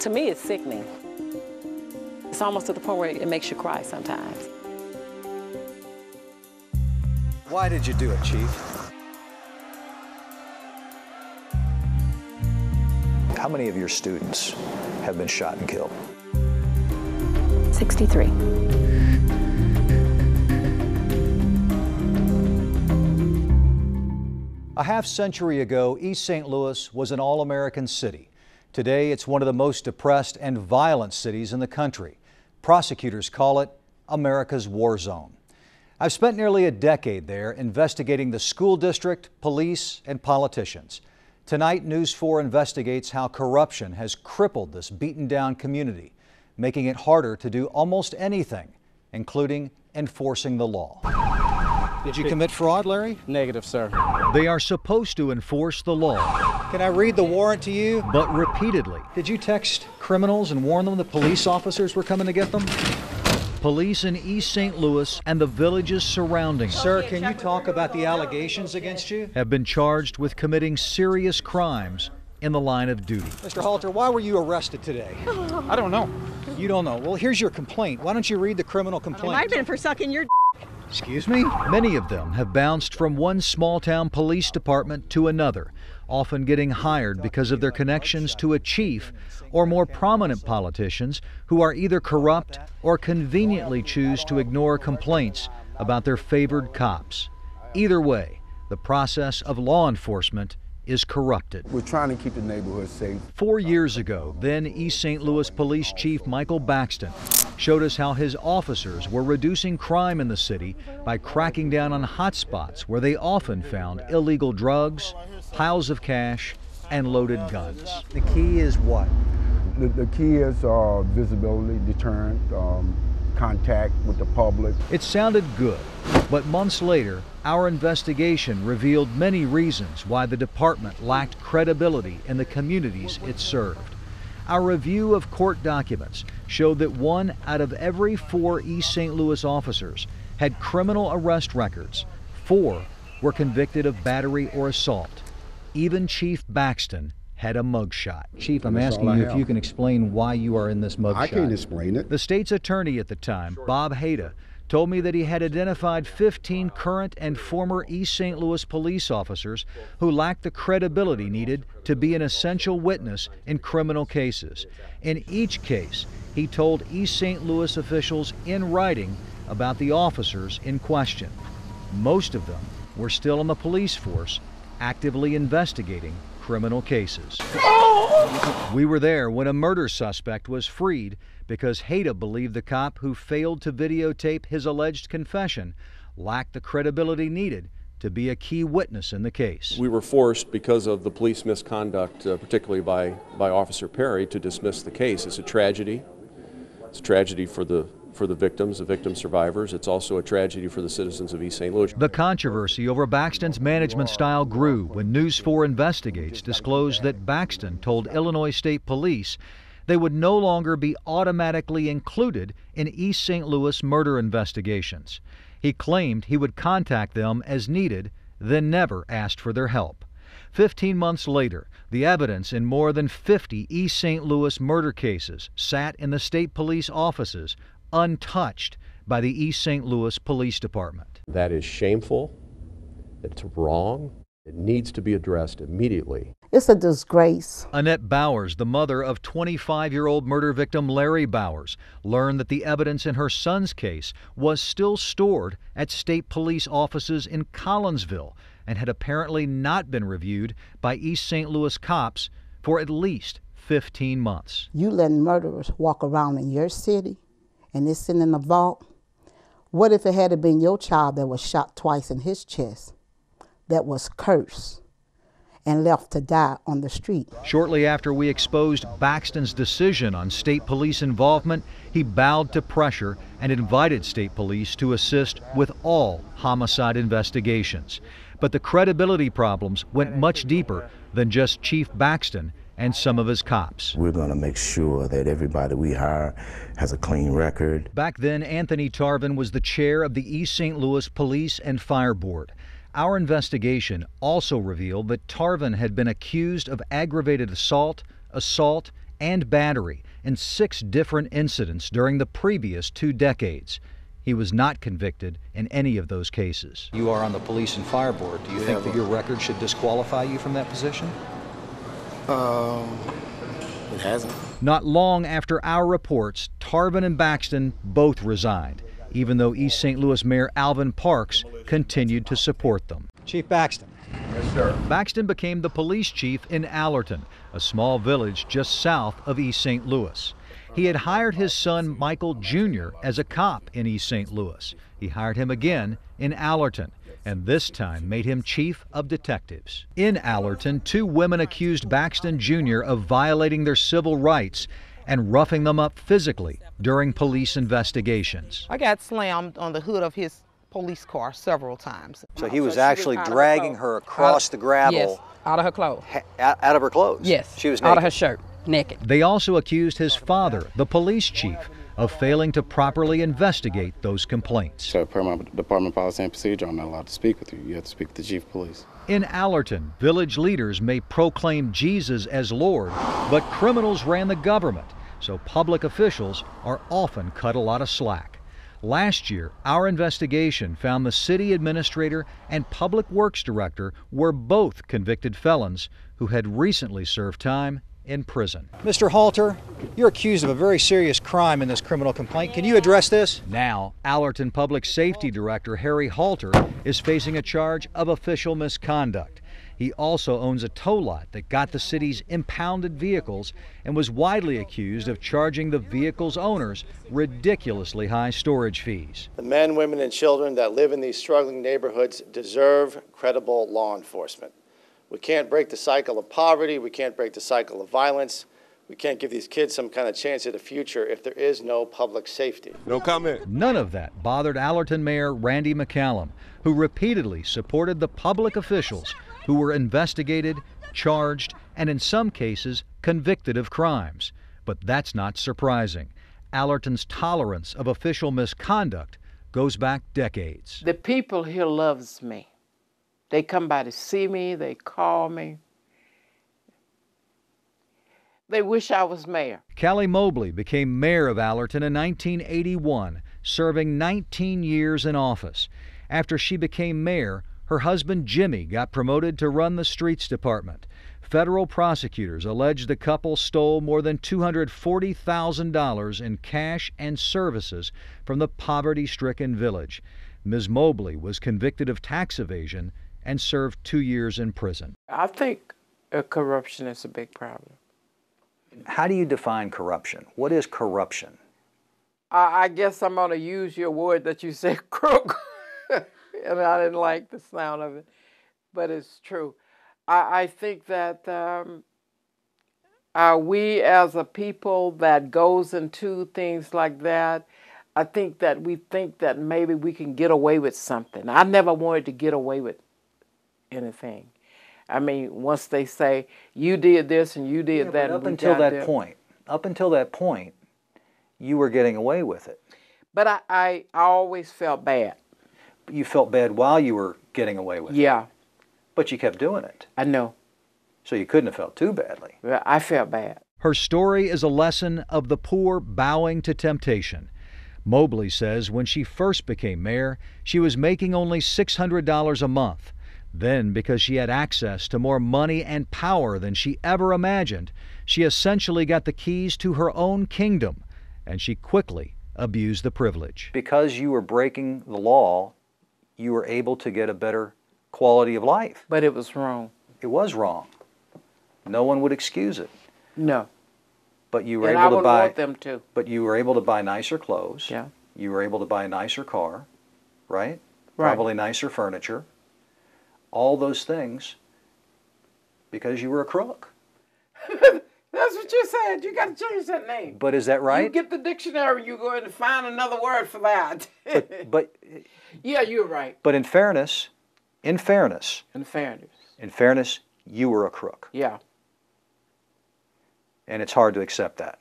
To me, it's sickening. It's almost to the point where it makes you cry sometimes. Why did you do it, Chief? How many of your students have been shot and killed? 63. A half-century ago, East St. Louis was an all-American city. Today, it's one of the most depressed and violent cities in the country. Prosecutors call it America's war zone. I've spent nearly a decade there investigating the school district, police, and politicians. Tonight, News 4 investigates how corruption has crippled this beaten-down community, making it harder to do almost anything, including enforcing the law. Did you commit fraud, Larry? Negative, sir. They are supposed to enforce the law. Can I read the warrant to you? But repeatedly. Did you text criminals and warn them that police officers were coming to get them? Police in East St. Louis and the villages surrounding. Sir, can you talk about the allegations against you? Have been charged with committing serious crimes in the line of duty. Mr. Halter, why were you arrested today? I don't know. You don't know. Well, here's your complaint. Why don't you read the criminal complaint? It might have been for sucking your Excuse me? Many of them have bounced from one small-town police department to another, often getting hired because of their connections to a chief or more prominent politicians who are either corrupt or conveniently choose to ignore complaints about their favored cops. Either way, the process of law enforcement is corrupted. We're trying to keep the neighborhood safe. 4 years ago, then East St. Louis Police Chief Michael Baxton showed us how his officers were reducing crime in the city by cracking down on hotspots where they often found illegal drugs, piles of cash, and loaded guns. The key is what? The key is visibility, deterrent, contact with the public. It sounded good, but months later, our investigation revealed many reasons why the department lacked credibility in the communities it served. Our review of court documents showed that 1 out of every 4 East St. Louis officers had criminal arrest records. 4 were convicted of battery or assault. Even Chief Baxton had a mugshot. Chief, I'm asking you if you can explain why you are in this mugshot. I can't explain it. The state's attorney at the time, Bob Hayda, told me that he had identified 15 current and former East St. Louis police officers who lacked the credibility needed to be an essential witness in criminal cases. In each case, he told East St. Louis officials in writing about the officers in question. Most of them were still on the police force, actively investigating criminal cases. We were there when a murder suspect was freed because Hayda believed the cop who failed to videotape his alleged confession lacked the credibility needed to be a key witness in the case. We were forced, because of the police misconduct, particularly by Officer Perry, to dismiss the case. It's a tragedy. It's a tragedy for the victims, the victim survivors. It's also a tragedy for the citizens of East St. Louis. The controversy over Baxton's management style grew when News 4 Investigates disclosed that Baxton told Illinois State Police they would no longer be automatically included in East St. Louis murder investigations. He claimed he would contact them as needed, then never asked for their help. 15 months later, the evidence in more than 50 East St. Louis murder cases sat in the state police offices, untouched by the East St. Louis Police Department. That is shameful. It's wrong. It needs to be addressed immediately. It's a disgrace. Annette Bowers, the mother of 25-year-old murder victim Larry Bowers, learned that the evidence in her son's case was still stored at state police offices in Collinsville and had apparently not been reviewed by East St. Louis cops for at least 15 months. You letting murderers walk around in your city and it's sitting in a vault? What if it had been your child that was shot twice in his chest, that was cursed and left to die on the street? Shortly after we exposed Baxton's decision on state police involvement, he bowed to pressure and invited state police to assist with all homicide investigations. But the credibility problems went much deeper than just Chief Baxton and some of his cops. We're going to make sure that everybody we hire has a clean record. Back then, Anthony Tarvin was the chair of the East St. Louis Police and Fire Board. Our investigation also revealed that Tarvin had been accused of aggravated assault, and battery in 6 different incidents during the previous 2 decades. He was not convicted in any of those cases. You are on the Police and Fire Board. Do you think that your record should disqualify you from that position? It hasn't. Not long after our reports, Tarvin and Baxton both resigned, even though East St. Louis Mayor Alvin Parks continued to support them. Chief Baxton. Yes, sir. Baxton became the police chief in Allerton, a small village just south of East St. Louis. He had hired his son Michael Jr. as a cop in East St. Louis. He hired him again in Allerton, and this time made him chief of detectives. In Allerton, 2 women accused Baxton Jr. of violating their civil rights and roughing them up physically during police investigations. I got slammed on the hood of his police car several times. So he was actually dragging her across the gravel. Yes, out of her clothes. Out of her clothes? Yes, She was naked. out of her shirt, naked. They also accused his father, the police chief, of failing to properly investigate those complaints. So per my Department of Policy and Procedure, I'm not allowed to speak with you. You have to speak with the Chief of Police. In Allerton, village leaders may proclaim Jesus as Lord, but criminals ran the government, so public officials are often cut a lot of slack. Last year, our investigation found the city administrator and public works director were both convicted felons who had recently served time in prison. Mr. Halter, you're accused of a very serious crime in this criminal complaint. Can you address this? Now, Allerton Public Safety Director Harry Halter is facing a charge of official misconduct. He also owns a tow lot that got the city's impounded vehicles and was widely accused of charging the vehicle's owners ridiculously high storage fees. The men, women, and children that live in these struggling neighborhoods deserve credible law enforcement. We can't break the cycle of poverty. We can't break the cycle of violence. We can't give these kids some kind of chance at a future if there is no public safety. No comment. None of that bothered Allerton Mayor Randy McCallum, who repeatedly supported the public officials who were investigated, charged, and in some cases convicted of crimes. But that's not surprising. Allerton's tolerance of official misconduct goes back decades. The people here loves me. They come by to see me, they call me. They wish I was mayor. Callie Mobley became mayor of Allerton in 1981, serving 19 years in office. After she became mayor, her husband Jimmy got promoted to run the streets department. Federal prosecutors allege the couple stole more than $240,000 in cash and services from the poverty-stricken village. Ms. Mobley was convicted of tax evasion and served 2 years in prison. I think corruption is a big problem. How do you define corruption? What is corruption? I guess I'm going to use your word that you said, crook. And I didn't like the sound of it, but it's true. I think that we as a people that goes into things like that, I think that we think that maybe we can get away with something. I never wanted to get away with anything. I mean, once they say, you did this and you did that. Up until that point, you were getting away with it. But I always felt bad. You felt bad while you were getting away with it. Yeah. But you kept doing it. I know. So you couldn't have felt too badly. Well, I felt bad. Her story is a lesson of the poor bowing to temptation. Mobley says when she first became mayor, she was making only $600 a month. Then, because she had access to more money and power than she ever imagined, she essentially got the keys to her own kingdom, and she quickly abused the privilege. Because you were breaking the law, you were able to get a better quality of life. But it was wrong. It was wrong. No one would excuse it. No. But you were and able I would to buy. Want them to. But you were able to buy nicer clothes. Yeah. You were able to buy a nicer car, right? Right. Probably nicer furniture. All those things because you were a crook. That's what you said. You got to change that name. But is that right? You get the dictionary, you go in and find another word for that. but yeah, you're right. But in fairness, you were a crook. Yeah. And it's hard to accept that.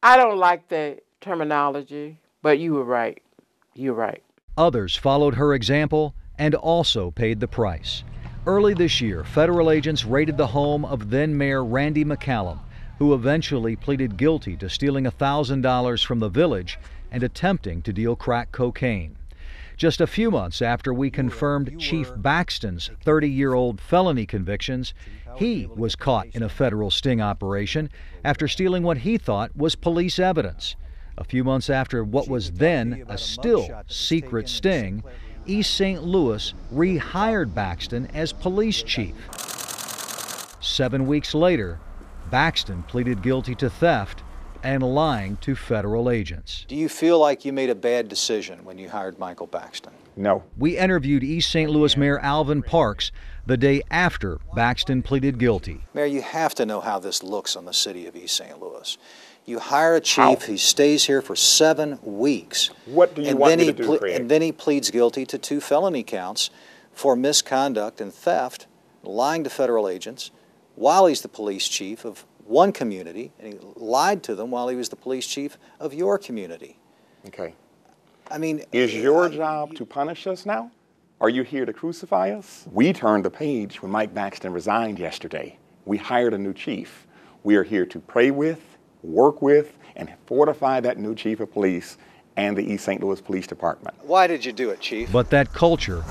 I don't like the terminology, but you were right. You're right. Others followed her example and also paid the price. Early this year, federal agents raided the home of then-Mayor Randy McCallum, who eventually pleaded guilty to stealing $1,000 from the village and attempting to deal crack cocaine. Just a few months after we confirmed Chief Baxton's 30-year-old felony convictions, he was caught in a federal sting operation after stealing what he thought was police evidence. A few months after what was then a still secret sting, East St. Louis rehired Baxton as police chief. 7 weeks later, Baxton pleaded guilty to theft and lying to federal agents. Do you feel like you made a bad decision when you hired Michael Baxton? No. We interviewed East St. Louis Mayor Alvin Parks the day after Baxton pleaded guilty. Mayor, you have to know how this looks on the city of East St. Louis. You hire a chief, he stays here for 7 weeks. What do you want me to do, Craig? And then he pleads guilty to 2 felony counts for misconduct and theft, lying to federal agents, while he's the police chief of one community, and he lied to them while he was the police chief of your community. Okay. I mean, is your job to punish us now? Are you here to crucify us? We turned the page when Mike Baxton resigned yesterday. We hired a new chief. We are here to pray with, work with, and fortify that new chief of police and the East St. Louis Police Department. Why did you do it, Chief? But that culture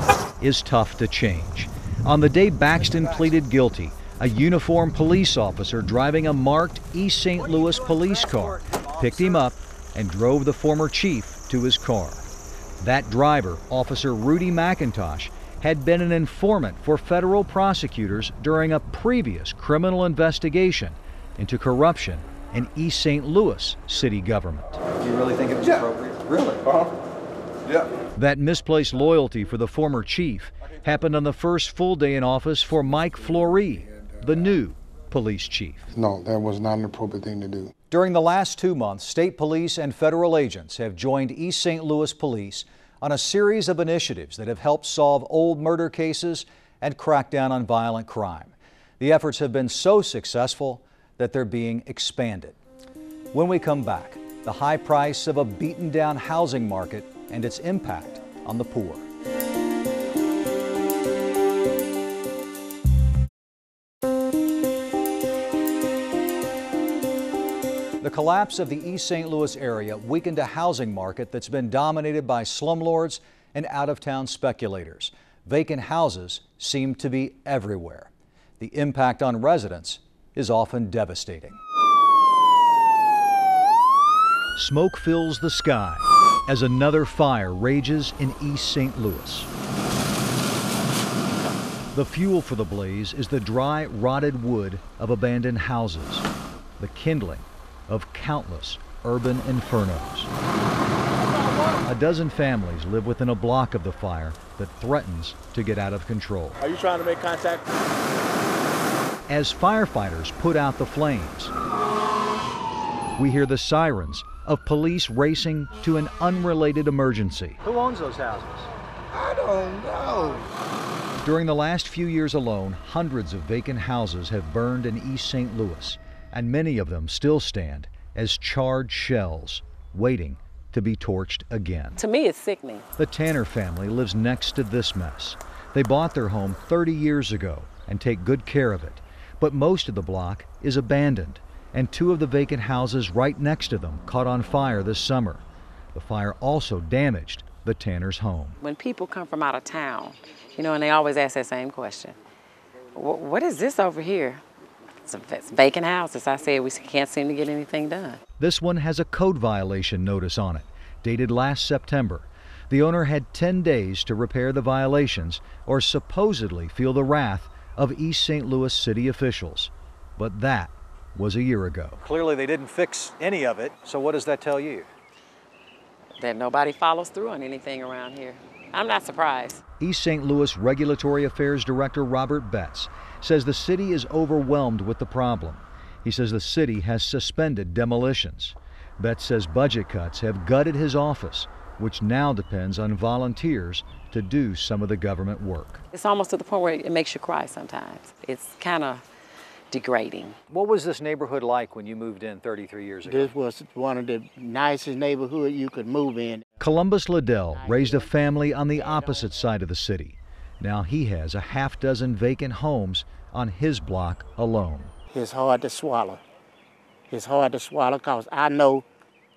is tough to change. On the day Baxton pleaded guilty, a uniformed police officer driving a marked East St. Louis police car picked him up and drove the former chief to his car. That driver, Officer Rudy McIntosh, had been an informant for federal prosecutors during a previous criminal investigation into corruption in East St. Louis city government. You really think it was appropriate? Really? Yeah. That misplaced loyalty for the former chief happened on the first full day in office for Mike Flory, the new police chief. No, that was not an appropriate thing to do. During the last 2 months, state police and federal agents have joined East St. Louis Police on a series of initiatives that have helped solve old murder cases and crack down on violent crime. The efforts have been so successful that they're being expanded. When we come back, the high price of a beaten down housing market and its impact on the poor. The collapse of the East St. Louis area weakened a housing market that's been dominated by slumlords and out-of-town speculators. Vacant houses seem to be everywhere. The impact on residents is often devastating. Smoke fills the sky as another fire rages in East St. Louis. The fuel for the blaze is the dry, rotted wood of abandoned houses, the kindling of countless urban infernos. A dozen families live within a block of the fire that threatens to get out of control. Are you trying to make contact? As firefighters put out the flames, we hear the sirens of police racing to an unrelated emergency. Who owns those houses? I don't know. During the last few years alone, hundreds of vacant houses have burned in East St. Louis, and many of them still stand as charred shells, waiting to be torched again. To me, it's sickening. The Tanner family lives next to this mess. They bought their home 30 years ago and take good care of it. But most of the block is abandoned, and 2 of the vacant houses right next to them caught on fire this summer. The fire also damaged the Tanner's home. When people come from out of town, and they always ask that same question. What is this over here? It's vacant houses. I said we can't seem to get anything done. This one has a code violation notice on it, dated last September. The owner had 10 days to repair the violations or supposedly feel the wrath of East St. Louis city officials. But that was a year ago. Clearly they didn't fix any of it, so what does that tell you? That nobody follows through on anything around here. I'm not surprised. East St. Louis Regulatory Affairs Director Robert Betts says the city is overwhelmed with the problem. He says the city has suspended demolitions. Betts says budget cuts have gutted his office, which now depends on volunteers to do some of the government work. It's almost to the point where it makes you cry sometimes. It's kind of degrading. What was this neighborhood like when you moved in 33 years ago? This was one of the nicest neighborhoods you could move in. Columbus Liddell raised a family on the opposite side of the city. Now he has a half dozen vacant homes on his block alone. It's hard to swallow. it's hard to swallow because I know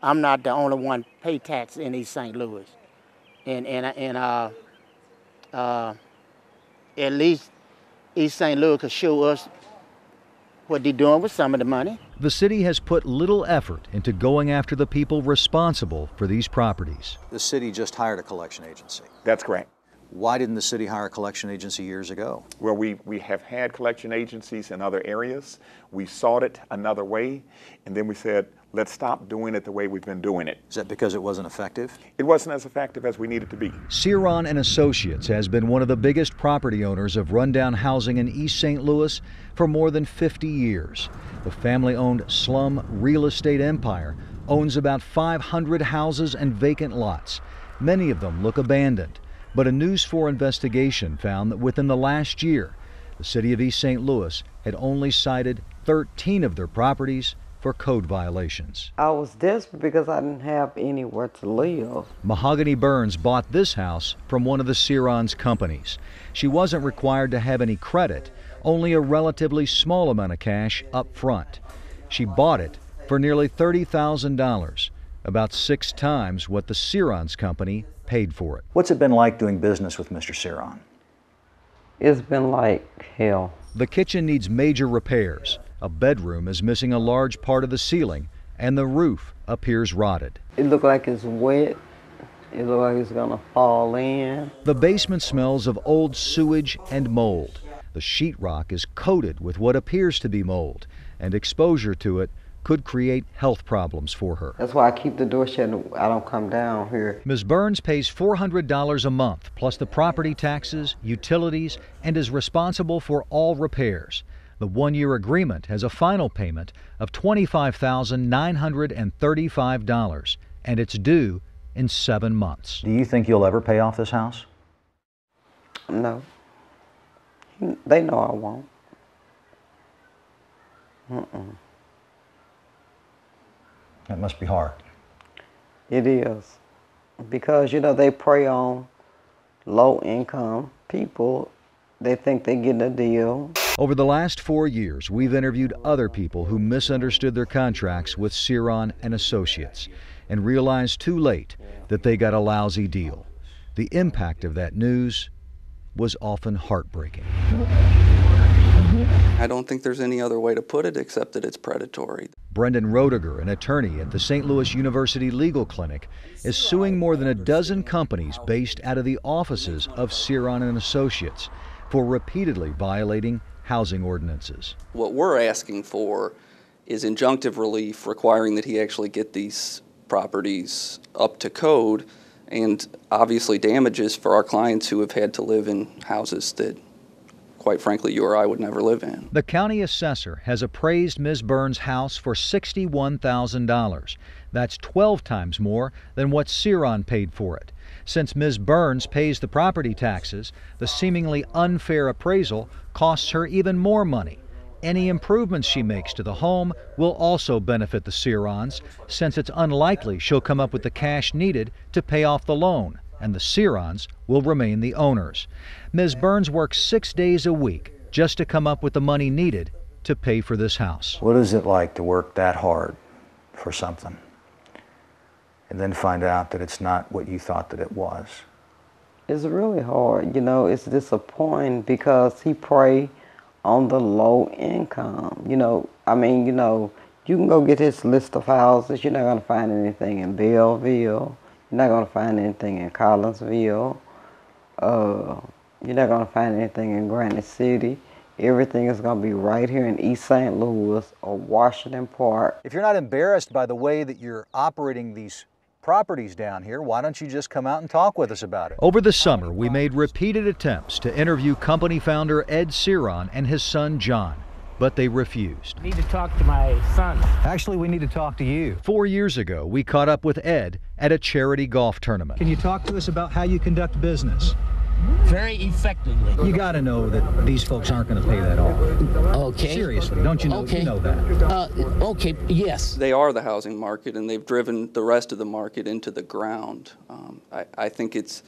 I'm not the only one pay tax in East St. Louis. And at least East St. Louis could show us what they're doing with some of the money. The city has put little effort into going after the people responsible for these properties. The city just hired a collection agency. That's correct. Why didn't the city hire a collection agency years ago? Well, we have had collection agencies in other areas. We sought it another way, and then we said, let's stop doing it the way we've been doing it. Is that because it wasn't effective? It wasn't as effective as we needed to be. Ceron and Associates has been one of the biggest property owners of rundown housing in East St. Louis for more than 50 years. The family-owned slum real estate empire owns about 500 houses and vacant lots. Many of them look abandoned. But a News 4 investigation found that within the last year, the city of East St. Louis had only cited 13 of their properties for code violations. I was desperate because I didn't have anywhere to live. Mahogany Burns bought this house from one of the Ceron's companies. She wasn't required to have any credit, only a relatively small amount of cash up front. She bought it for nearly $30,000, about 6 times what the Ceron's company paid for it. What's it been like doing business with Mr. Ceron? It's been like hell. The kitchen needs major repairs. A bedroom is missing a large part of the ceiling, and the roof appears rotted. It looks like it's wet. It looks like it's gonna fall in. The basement smells of old sewage and mold. The sheetrock is coated with what appears to be mold, and exposure to it could create health problems for her. That's why I keep the door shut and I don't come down here. Ms. Burns pays $400 a month, plus the property taxes, utilities, and is responsible for all repairs. The one-year agreement has a final payment of $25,935, and it's due in 7 months. Do you think you'll ever pay off this house? No. They know I won't. That must be hard. It is. Because, you know, they prey on low-income people. They think they're getting a deal. Over the last 4 years, we've interviewed other people who misunderstood their contracts with Ceron and Associates and realized too late that they got a lousy deal. The impact of that news was often heartbreaking. I don't think there's any other way to put it except that it's predatory. Brendan Roediger, an attorney at the St. Louis University Legal Clinic, is suing more than a dozen companies based out of the offices of Ceron and Associates for repeatedly violating housing ordinances. What we're asking for is injunctive relief requiring that he actually get these properties up to code, and obviously damages for our clients who have had to live in houses that, quite frankly, you or I would never live in. The county assessor has appraised Ms. Burns' house for $61,000. That's 12 times more than what Ceron paid for it. Since Ms. Burns pays the property taxes, the seemingly unfair appraisal costs her even more money. Any improvements she makes to the home will also benefit the Cerons, since it's unlikely she'll come up with the cash needed to pay off the loan, and the Cerons will remain the owners. Ms. Burns works 6 days a week just to come up with the money needed to pay for this house. What is it like to work that hard for something and then find out that it's not what you thought that it was? It's really hard. You know, it's disappointing because he prey on the low income. You know, I mean, you know, you can go get his list of houses. You're not going to find anything in Belleville. You're not going to find anything in Collinsville. You're not going to find anything in Granite City. Everything is going to be right here in East St. Louis or Washington Park. If you're not embarrassed by the way that you're operating these properties down here, why don't you just come out and talk with us about it? Over the summer, we made repeated attempts to interview company founder Ed Ceron and his son John, but they refused. I need to talk to my son. Actually, we need to talk to you. 4 years ago, we caught up with Ed at a charity golf tournament. Can you talk to us about how you conduct business? Very effectively. You got to know that these folks aren't going to pay that off. Okay. Seriously, don't you know? Okay. You know that. Okay, yes. They are the housing market, and they've driven the rest of the market into the ground. I think it's,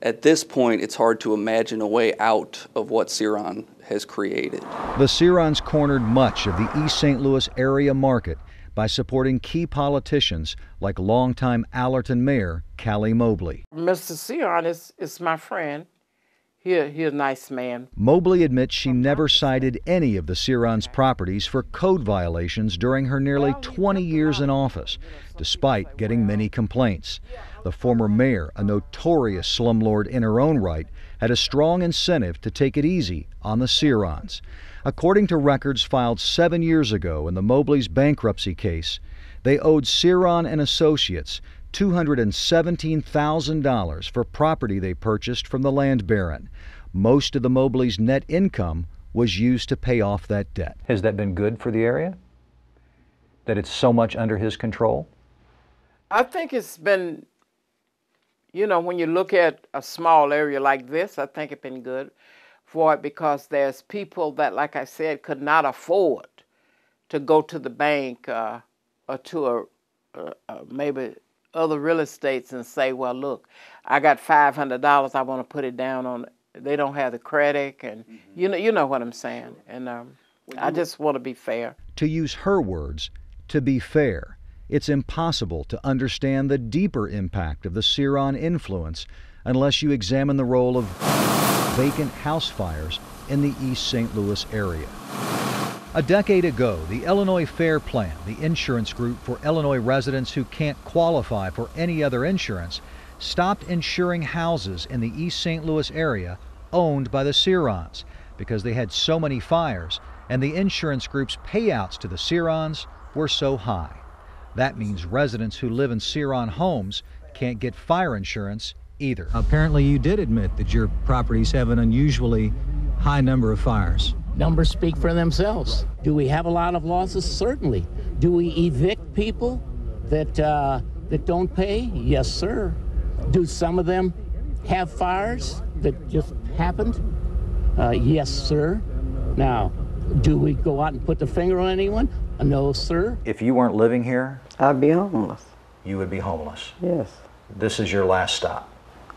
at this point, it's hard to imagine a way out of what Ceron has created. The Sirons cornered much of the East St. Louis area market by supporting key politicians like longtime Allerton Mayor Callie Mobley. Mr. Siron is my friend. He's a nice man. Mobley admits she never cited any of the Sirons' properties for code violations during her nearly 20 years in office, despite getting many complaints. The former mayor, a notorious slumlord in her own right, had a strong incentive to take it easy on the Sirons. According to records filed 7 years ago in the Mobley's bankruptcy case, they owed Siron and Associates $217,000 for property they purchased from the land baron. Most of the Mobley's net income was used to pay off that debt. Has that been good for the area? That it's so much under his control? I think it's been, you know, when you look at a small area like this, I think it's been good for it because there's people that, like I said, could not afford to go to the bank or to maybe other real estates and say, well, look, I got $500, I want to put it down on, they don't have the credit, and you know what I'm saying. And I just want to be fair. To use her words, to be fair, it's impossible to understand the deeper impact of the Siron influence unless you examine the role of vacant house fires in the East St. Louis area. A decade ago, the Illinois Fair Plan, the insurance group for Illinois residents who can't qualify for any other insurance, stopped insuring houses in the East St. Louis area owned by the Sirons because they had so many fires and the insurance group's payouts to the Sirons were so high. That means residents who live in Siron homes can't get fire insurance either. Apparently you did admit that your properties have an unusually high number of fires. Numbers speak for themselves. Do we have a lot of losses? Certainly. Do we evict people that don't pay? Yes, sir. Do some of them have fires that just happened? Yes, sir. Now, do we go out and put the finger on anyone? No, sir. If you weren't living here, I'd be homeless. you would be homeless. Yes. This is your last stop.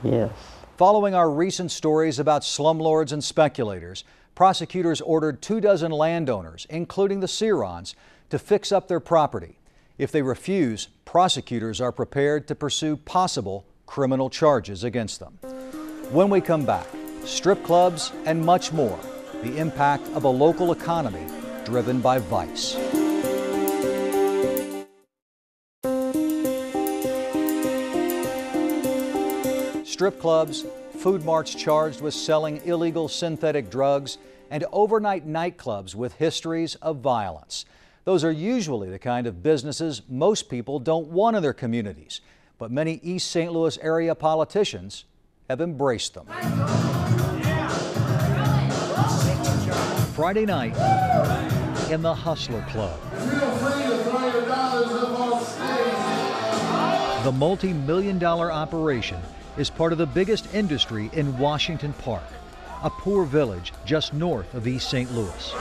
Yes. Following our recent stories about slumlords and speculators, prosecutors ordered 24 landowners, including the Sirons, to fix up their property. If they refuse, prosecutors are prepared to pursue possible criminal charges against them. When we come back, strip clubs and much more, the impact of a local economy driven by vice. Strip clubs, food marts charged with selling illegal synthetic drugs, and overnight nightclubs with histories of violence. Those are usually the kind of businesses most people don't want in their communities, but many East St. Louis area politicians have embraced them. Friday night in the Hustler Club. The multi-million-dollar operation is part of the biggest industry in Washington Park, a poor village just north of East St. Louis.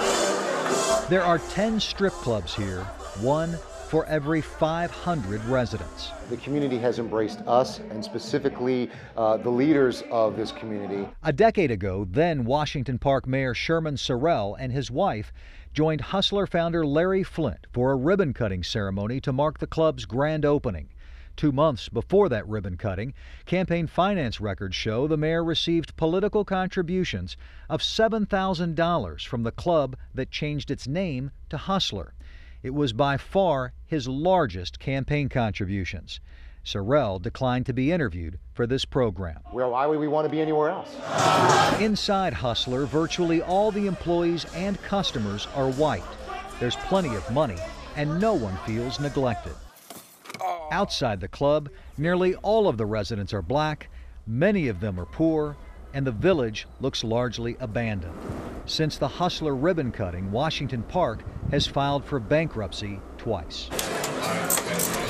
There are 10 strip clubs here, one for every 500 residents. The community has embraced us, and specifically the leaders of this community. A decade ago, then Washington Park Mayor Sherman Sorrell and his wife joined Hustler founder Larry Flynt for a ribbon-cutting ceremony to mark the club's grand opening. 2 months before that ribbon cutting, campaign finance records show the mayor received political contributions of $7,000 from the club that changed its name to Hustler. It was by far his largest campaign contributions. Sorrell declined to be interviewed for this program. Well, why would we want to be anywhere else? Inside Hustler, virtually all the employees and customers are white. There's plenty of money, and no one feels neglected. Outside the club, nearly all of the residents are black, many of them are poor, and the village looks largely abandoned. Since the Hustler ribbon cutting, Washington Park has filed for bankruptcy twice.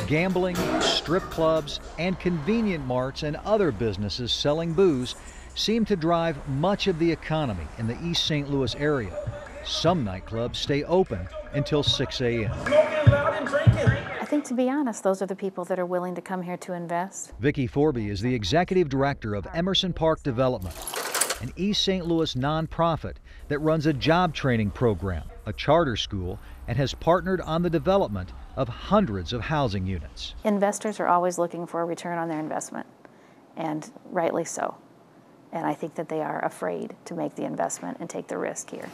Gambling, strip clubs, and convenient marts and other businesses selling booze seem to drive much of the economy in the East St. Louis area. Some nightclubs stay open until 6 a.m. I think, to be honest, those are the people that are willing to come here to invest. Vicki Forby is the executive director of Emerson Park Development. an East St. Louis nonprofit that runs a job training program, a charter school, and has partnered on the development of hundreds of housing units. Investors are always looking for a return on their investment, and rightly so. And I think that they are afraid to make the investment and take the risk here.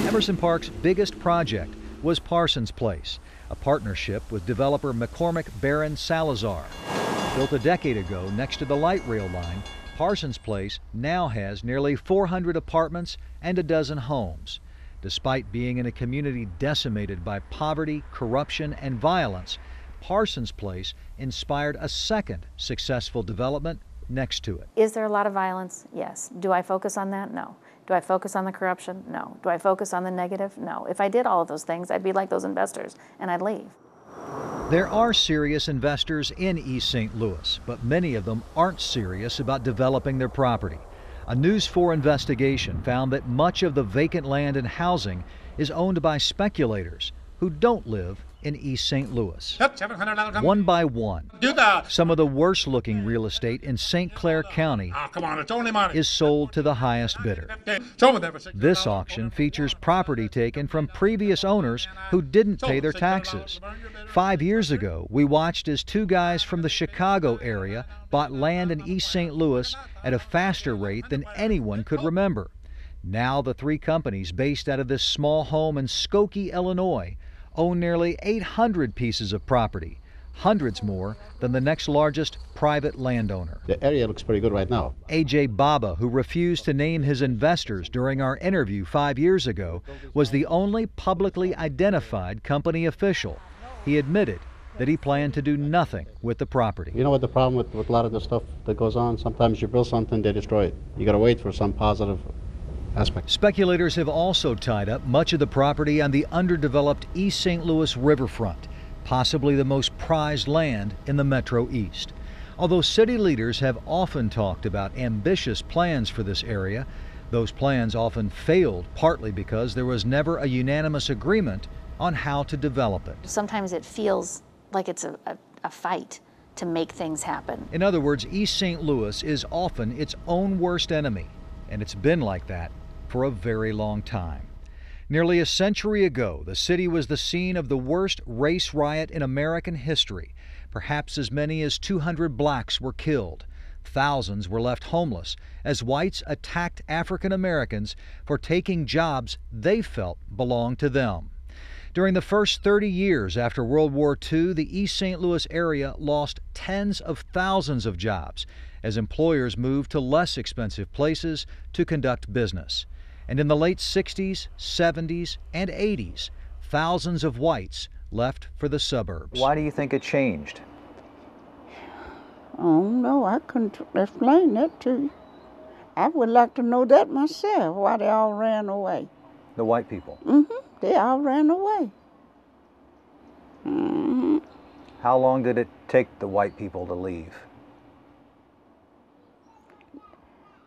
Emerson Park's biggest project was Parsons Place, a partnership with developer McCormick Barron Salazar. Built a decade ago next to the light rail line, Parsons Place now has nearly 400 apartments and a dozen homes. Despite being in a community decimated by poverty, corruption, and violence, Parsons Place inspired a second successful development next to it. Is there a lot of violence? Yes. Do I focus on that? No. Do I focus on the corruption? No. Do I focus on the negative? No. If I did all of those things, I'd be like those investors and I'd leave. There are serious investors in East St. Louis, but many of them aren't serious about developing their property. A News 4 investigation found that much of the vacant land and housing is owned by speculators who don't live in East St. Louis. One by one, some of the worst looking real estate in St. Clair County is sold to the highest bidder. This auction features property taken from previous owners who didn't pay their taxes. 5 years ago, we watched as two guys from the Chicago area bought land in East St. Louis at a faster rate than anyone could remember. Now the three companies based out of this small home in Skokie, Illinois, own nearly 800 pieces of property, hundreds more than the next largest private landowner. The area looks pretty good right now. A.J. Baba, who refused to name his investors during our interview 5 years ago, was the only publicly identified company official. He admitted that he planned to do nothing with the property. You know what the problem with a lot of the stuff that goes on? Sometimes you build something, they destroy it. You gotta wait for some positive aspect. Speculators have also tied up much of the property on the underdeveloped East St. Louis riverfront, possibly the most prized land in the Metro East. Although city leaders have often talked about ambitious plans for this area, those plans often failed partly because there was never a unanimous agreement on how to develop it. Sometimes it feels like it's a fight to make things happen. In other words, East St. Louis is often its own worst enemy, and it's been like that for a very long time. Nearly a century ago, the city was the scene of the worst race riot in American history. Perhaps as many as 200 blacks were killed. Thousands were left homeless as whites attacked African Americans for taking jobs they felt belonged to them. During the first 30 years after World War II, the East St. Louis area lost tens of thousands of jobs as employers moved to less expensive places to conduct business. And in the late 60s, 70s, and 80s, thousands of whites left for the suburbs. Why do you think it changed? I don't know. I couldn't explain that to you. I would like to know that myself, why they all ran away. The white people? They all ran away. How long did it take the white people to leave?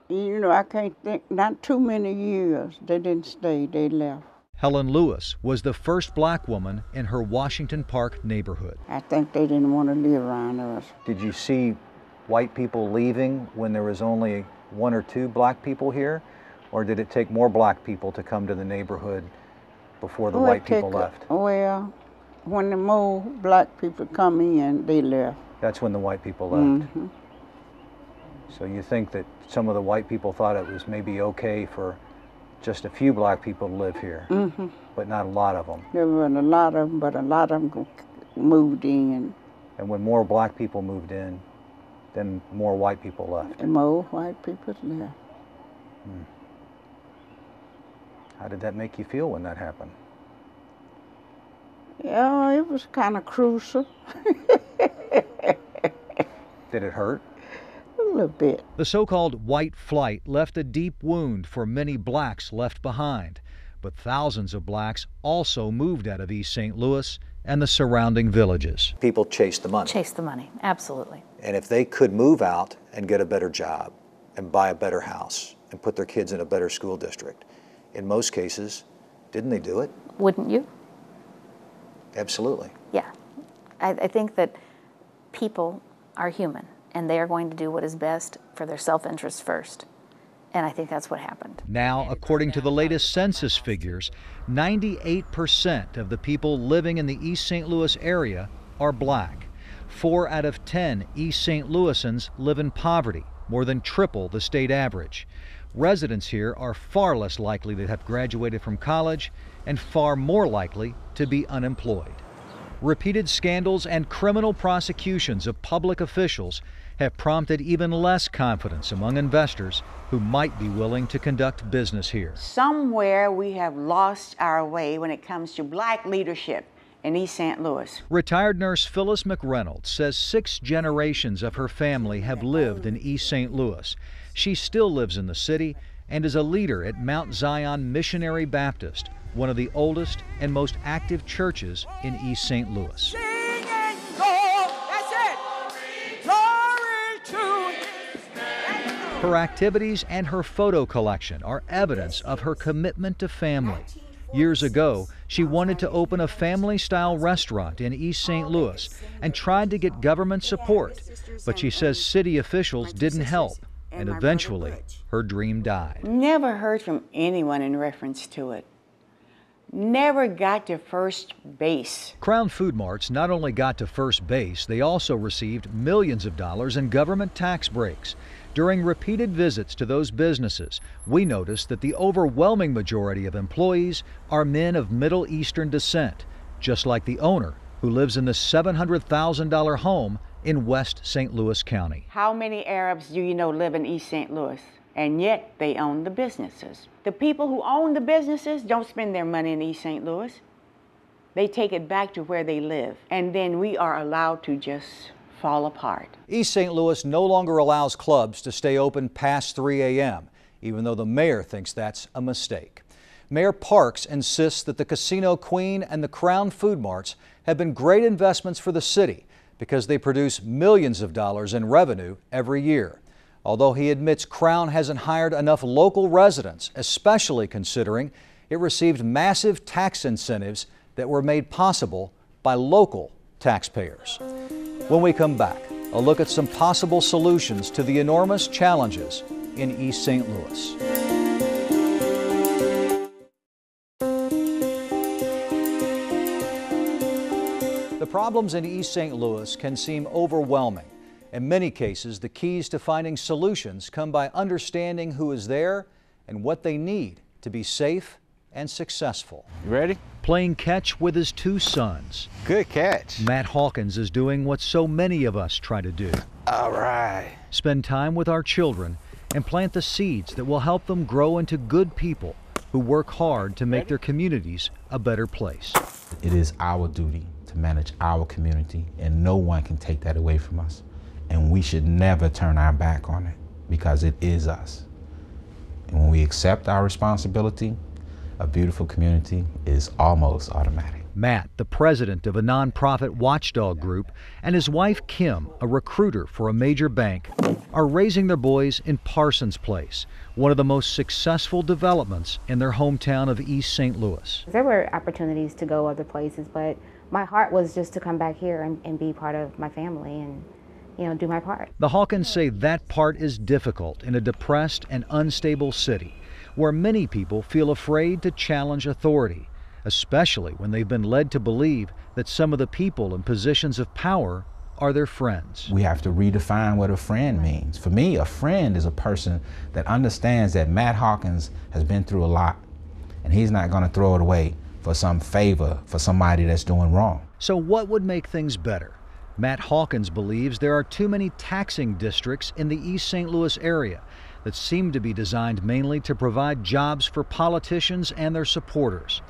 You know, I can't think, not too many years. They didn't stay, they left. Helen Lewis was the first black woman in her Washington Park neighborhood. I think they didn't want to live around us. Did you see white people leaving when there was only one or two black people here? Or did it take more black people to come to the neighborhood before the white people left? Well, when the more black people come in, they left. That's when the white people left. So you think that some of the white people thought it was maybe okay for just a few black people to live here, but not a lot of them. There weren't a lot of them, but a lot of them moved in. And when more black people moved in, then more white people left. And more white people left. How did that make you feel when that happened? Yeah, it was kind of crucial. Did it hurt? A little bit. The so-called white flight left a deep wound for many blacks left behind, but thousands of blacks also moved out of East St. Louis and the surrounding villages. People chased the money. Chase the money, absolutely. And if they could move out and get a better job and buy a better house and put their kids in a better school district, in most cases, didn't they do it? Wouldn't you? Absolutely. Yeah. I think that people are human, and they are going to do what is best for their self-interest first. And I think that's what happened. Now, according to the latest census figures, 98% of the people living in the East St. Louis area are black. 4 out of 10 East St. Louisans live in poverty, more than triple the state average. Residents here are far less likely to have graduated from college and far more likely to be unemployed. Repeated scandals and criminal prosecutions of public officials have prompted even less confidence among investors who might be willing to conduct business here. Somewhere we have lost our way when it comes to black leadership in East St. Louis. Retired nurse Phyllis McReynolds says 6 generations of her family have lived in East St. Louis. She still lives in the city and is a leader at Mount Zion Missionary Baptist, one of the oldest and most active churches in East St. Louis. Her activities and her photo collection are evidence of her commitment to family. Years ago, she wanted to open a family-style restaurant in East St. Louis and tried to get government support, but she says city officials didn't help, and eventually her dream died. Never heard from anyone in reference to it. Never got to first base. Crown Food Marts not only got to first base, they also received millions of dollars in government tax breaks. During repeated visits to those businesses, we noticed that the overwhelming majority of employees are men of Middle Eastern descent, just like the owner, who lives in the $700,000 home in West St. Louis County. How many Arabs do you know live in East St. Louis? And yet they own the businesses. The people who own the businesses don't spend their money in East St. Louis. They take it back to where they live. And then we are allowed to just fall apart. East St. Louis no longer allows clubs to stay open past 3 a.m., even though the mayor thinks that's a mistake. Mayor Parks insists that the Casino Queen and the Crown Food Marts have been great investments for the city because they produce millions of dollars in revenue every year. Although he admits Crown hasn't hired enough local residents, especially considering it received massive tax incentives that were made possible by local taxpayers. When we come back, a look at some possible solutions to the enormous challenges in East St. Louis. The problems in East St. Louis can seem overwhelming. In many cases, the keys to finding solutions come by understanding who is there and what they need to be safe and successful. You ready? Playing catch with his 2 sons. Good catch. Matt Hawkins is doing what so many of us try to do. All right. Spend time with our children and plant the seeds that will help them grow into good people who work hard to make their communities a better place. It is our duty to manage our community, and no one can take that away from us. And we should never turn our back on it because it is us. And when we accept our responsibility, a beautiful community is almost automatic. Matt, the president of a nonprofit watchdog group, and his wife Kim, a recruiter for a major bank, are raising their boys in Parsons Place, one of the most successful developments in their hometown of East St. Louis. There were opportunities to go other places, but my heart was just to come back here and be part of my family and do my part. The Hawkins say that part is difficult in a depressed and unstable city where many people feel afraid to challenge authority, especially when they've been led to believe that some of the people in positions of power are their friends. We have to redefine what a friend means. For me, a friend is a person that understands that Matt Hawkins has been through a lot, and he's not going to throw it away for some favor for somebody that's doing wrong. So what would make things better? Matt Hawkins believes there are too many taxing districts in the East St. Louis area that seem to be designed mainly to provide jobs for politicians and their supporters.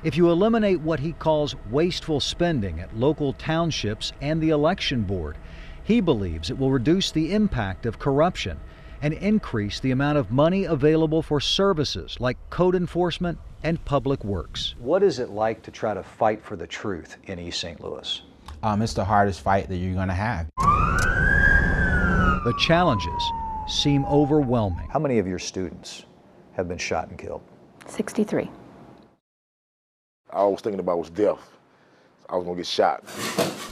If you eliminate what he calls wasteful spending at local townships and the election board, he believes it will reduce the impact of corruption and increase the amount of money available for services like code enforcement and public works. What is it like to try to fight for the truth in East St. Louis? It's the hardest fight that you're going to have. The challenges seem overwhelming. How many of your students have been shot and killed? 63. All I was thinking about was death. I was going to get shot.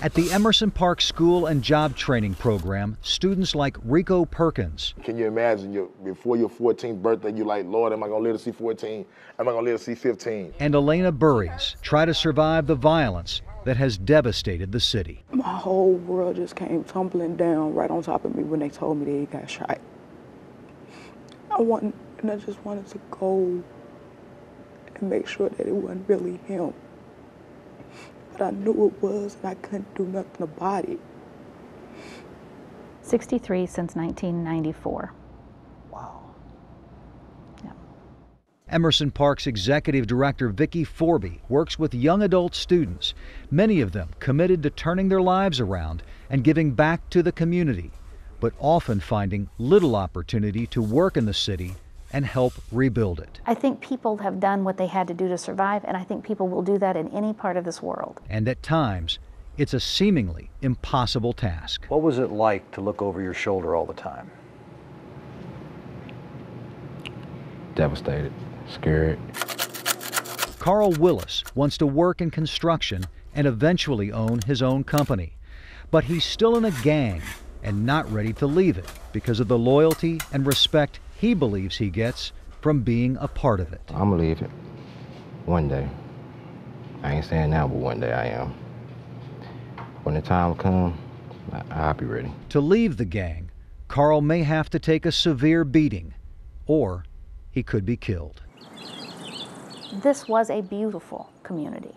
At the Emerson Park School and Job Training Program, students like Rico Perkins. Can you imagine before your 14th birthday, you're like, Lord, am I going to live to see 14? Am I going to live to see 15? And Elena Burries try to survive the violence that has devastated the city. My whole world just came tumbling down right on top of me when they told me that he got shot. I just wanted to go and make sure that it wasn't really him. But I knew it was, and I couldn't do nothing about it. 63 since 1994. Emerson Park's executive director, Vicki Forby, works with young adult students, many of them committed to turning their lives around and giving back to the community, but often finding little opportunity to work in the city and help rebuild it. I think people have done what they had to do to survive, and I think people will do that in any part of this world. And at times, it's a seemingly impossible task. What was it like to look over your shoulder all the time? Devastated, scared. Carl Willis wants to work in construction and eventually own his own company. But he's still in a gang and not ready to leave it because of the loyalty and respect he believes he gets from being a part of it. I'm gonna leave it one day. I ain't saying now, but one day I am. When the time comes, I'll be ready. To leave the gang, Carl may have to take a severe beating, or he could be killed. This was a beautiful community.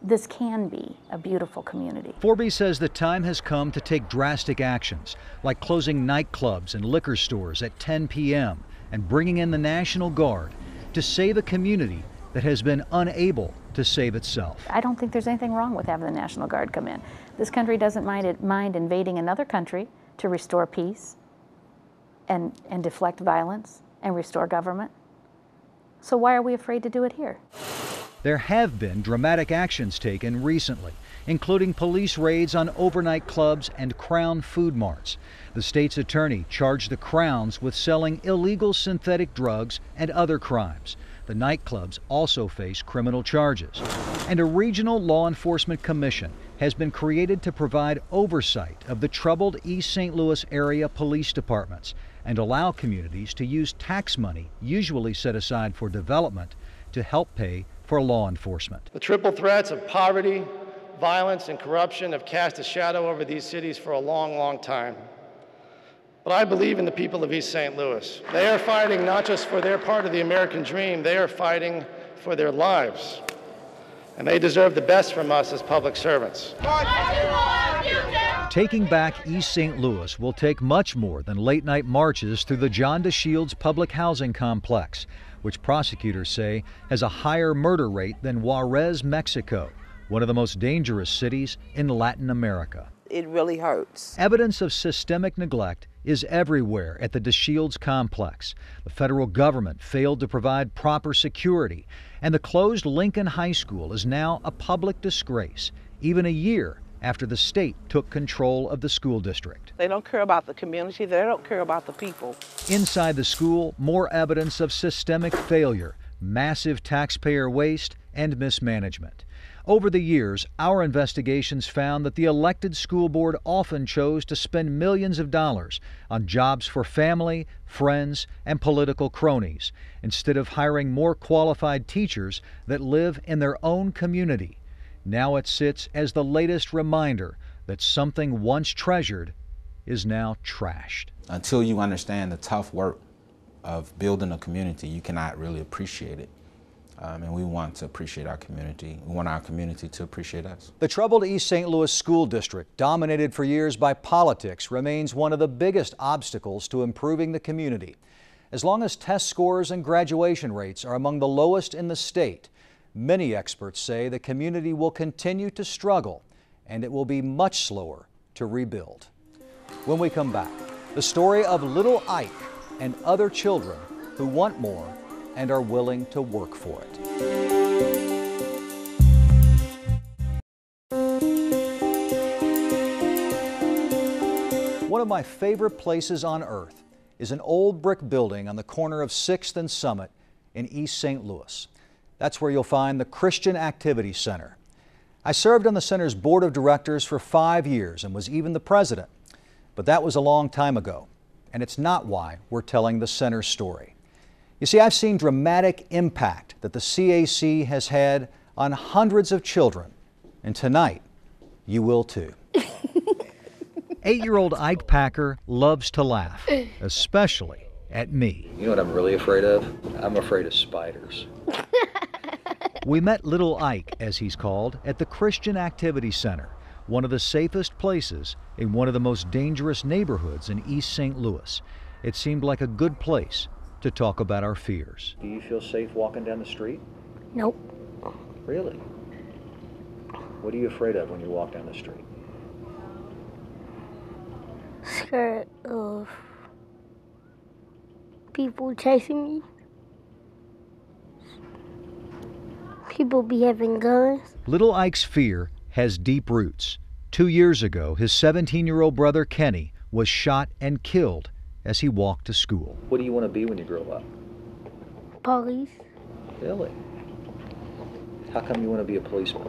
This can be a beautiful community. Forby says the time has come to take drastic actions, like closing nightclubs and liquor stores at 10 p.m. and bringing in the National Guard to save a community that has been unable to save itself. I don't think there's anything wrong with having the National Guard come in. This country doesn't mind invading another country to restore peace and deflect violence and restore government. So why are we afraid to do it here? There have been dramatic actions taken recently, including police raids on overnight clubs and Crown food marts. The state's attorney charged the Crowns with selling illegal synthetic drugs and other crimes. The nightclubs also face criminal charges. And a regional law enforcement commission has been created to provide oversight of the troubled East St. Louis area police departments and allow communities to use tax money usually set aside for development to help pay for law enforcement. The triple threats of poverty, violence, and corruption have cast a shadow over these cities for a long, long time. But I believe in the people of East St. Louis. They are fighting not just for their part of the American dream, they are fighting for their lives. And they deserve the best from us as public servants. Taking back East St. Louis will take much more than late-night marches through the John DeShields public housing complex, which prosecutors say has a higher murder rate than Juarez, Mexico, one of the most dangerous cities in Latin America. It really hurts. Evidence of systemic neglect is everywhere at the DeShields complex. The federal government failed to provide proper security, and the closed Lincoln High School is now a public disgrace, even a year after the state took control of the school district. They don't care about the community, they don't care about the people. Inside the school, more evidence of systemic failure, massive taxpayer waste, and mismanagement. Over the years, our investigations found that the elected school board often chose to spend millions of dollars on jobs for family, friends, and political cronies, instead of hiring more qualified teachers that live in their own community. Now it sits as the latest reminder that something once treasured is now trashed. Until you understand the tough work of building a community, you cannot really appreciate it. And we want to appreciate our community. We want our community to appreciate us. The troubled East St. Louis school district, dominated for years by politics, remains one of the biggest obstacles to improving the community. As long as test scores and graduation rates are among the lowest in the state, many experts say the community will continue to struggle and it will be much slower to rebuild. When we come back, the story of little Ike and other children who want more and are willing to work for it. One of my favorite places on earth is an old brick building on the corner of 6th and Summit in East St. Louis. That's where you'll find the Christian Activity Center. I served on the center's board of directors for 5 years and was even the president. But that was a long time ago, and it's not why we're telling the center's story. You see, I've seen dramatic impact that the CAC has had on hundreds of children, and tonight you will too. 8-year-old Ike Packer loves to laugh, especially at me. You know what I'm really afraid of? I'm afraid of spiders. We met little Ike, as he's called, at the Christian Activity Center, one of the safest places in one of the most dangerous neighborhoods in East St. Louis. It seemed like a good place to talk about our fears. Do you feel safe walking down the street? Nope. Really? What are you afraid of when you walk down the street? Scared of people chasing me. People be having guns. Little Ike's fear has deep roots. 2 years ago, his 17-year-old brother Kenny was shot and killed as he walked to school. What do you want to be when you grow up? Police. Really? How come you want to be a policeman?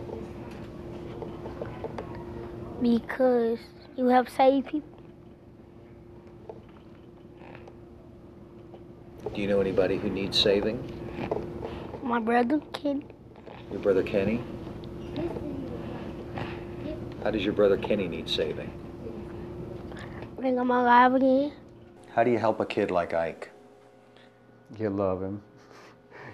Because you help save people. Do you know anybody who needs saving? My brother, Kenny. Your brother Kenny? How does your brother Kenny need saving? Bring him alive again. How do you help a kid like Ike? You love him.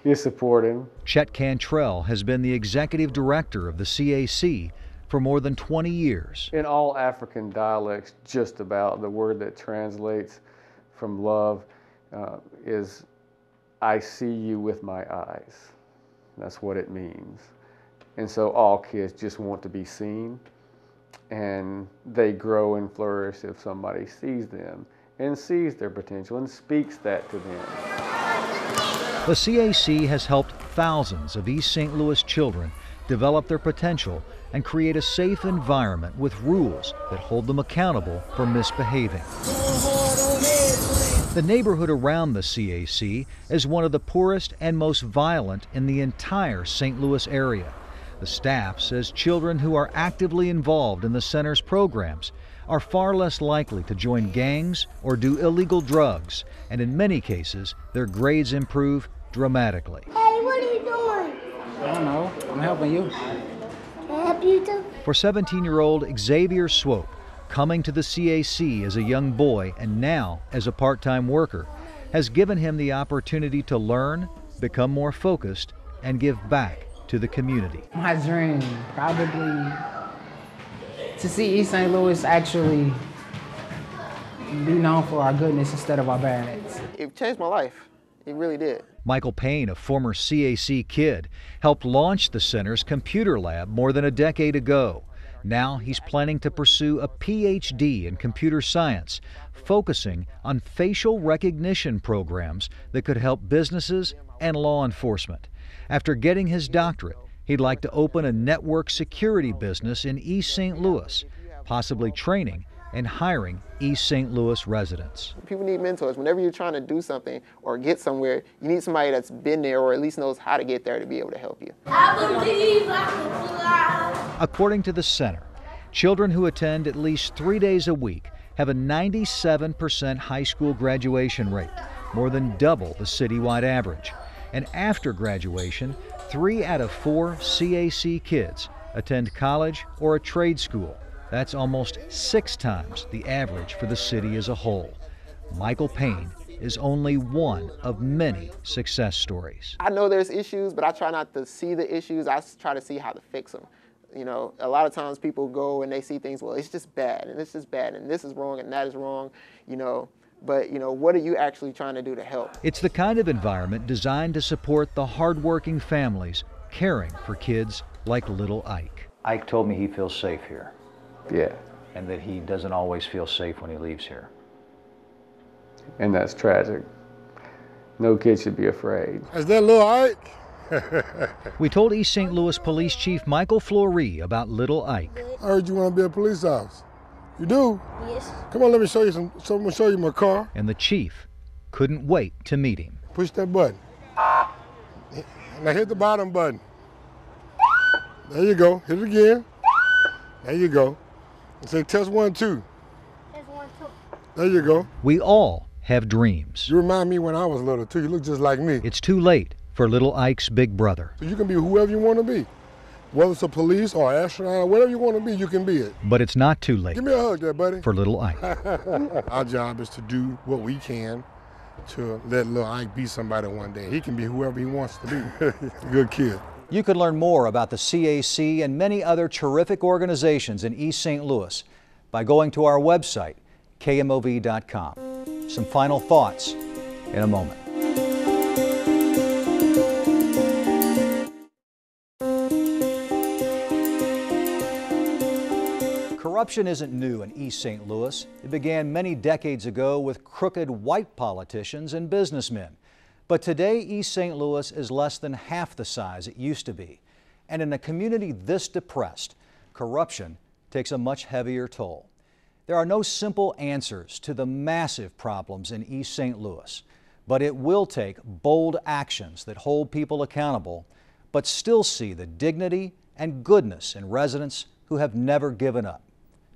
You support him. Chet Cantrell has been the executive director of the CAC for more than 20 years. In all African dialects, just about, the word that translates from love is, I see you with my eyes. That's what it means. And so all kids just want to be seen, and they grow and flourish if somebody sees them and sees their potential and speaks that to them. The CAC has helped thousands of East St. Louis children develop their potential and create a safe environment with rules that hold them accountable for misbehaving. The neighborhood around the CAC is one of the poorest and most violent in the entire St. Louis area. The staff says children who are actively involved in the center's programs are far less likely to join gangs or do illegal drugs, and in many cases, their grades improve dramatically. Hey, what are you doing? I don't know. I'm helping you. Can I help you too? For 17-year-old Xavier Swope, coming to the CAC as a young boy and now as a part-time worker has given him the opportunity to learn, become more focused, and give back to the community. My dream, probably to see East St. Louis actually be known for our goodness instead of our badness. It changed my life. It really did. Michael Payne, a former CAC kid, helped launch the center's computer lab more than a decade ago. Now he's planning to pursue a PhD in computer science, focusing on facial recognition programs that could help businesses and law enforcement. After getting his doctorate, he'd like to open a network security business in East St. Louis, possibly training and hiring East St. Louis residents. People need mentors. Whenever you're trying to do something or get somewhere, you need somebody that's been there or at least knows how to get there to be able to help you. I believe I can fly. According to the center, children who attend at least 3 days a week have a 97% high school graduation rate, more than double the citywide average. And after graduation, 3 out of 4 CAC kids attend college or a trade school. That's almost 6 times the average for the city as a whole. Michael Payne is only one of many success stories. I know there's issues, but I try not to see the issues. I try to see how to fix them. You know, a lot of times people go and they see things, well, it's just bad, and it's just bad, and this is wrong, and that is wrong, you know. But, you know, what are you actually trying to do to help? It's the kind of environment designed to support the hardworking families caring for kids like little Ike. Ike told me he feels safe here. Yeah. And that he doesn't always feel safe when he leaves here. And that's tragic. No kid should be afraid. Is that little Ike? We told East St. Louis Police Chief Michael Fleury about little Ike. I heard you want to be a police officer. You do? Yes. Come on, let me show you I'm gonna show you my car. And the chief couldn't wait to meet him. Push that button. Now hit the bottom button. There you go. Hit it again. There you go. And say test 1, 2. Test 1, 2. There you go. We all have dreams. You remind me when I was little too. You look just like me. It's too late for little Ike's big brother. So you can be whoever you want to be. Whether it's a police or astronaut or whatever you want to be, you can be it. But it's not too late. Give me a hug there, buddy. For little Ike. Our job is to do what we can to let little Ike be somebody one day. He can be whoever he wants to be. Good kid. You can learn more about the CAC and many other terrific organizations in East St. Louis by going to our website, KMOV.com. Some final thoughts in a moment. Corruption isn't new in East St. Louis. It began many decades ago with crooked white politicians and businessmen. But today, East St. Louis is less than half the size it used to be. And in a community this depressed, corruption takes a much heavier toll. There are no simple answers to the massive problems in East St. Louis, but it will take bold actions that hold people accountable, but still see the dignity and goodness in residents who have never given up.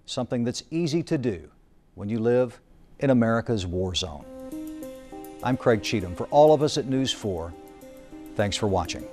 Something that's easy to do when you live in America's war zone. I'm Craig Cheatham. For all of us at News 4, thanks for watching.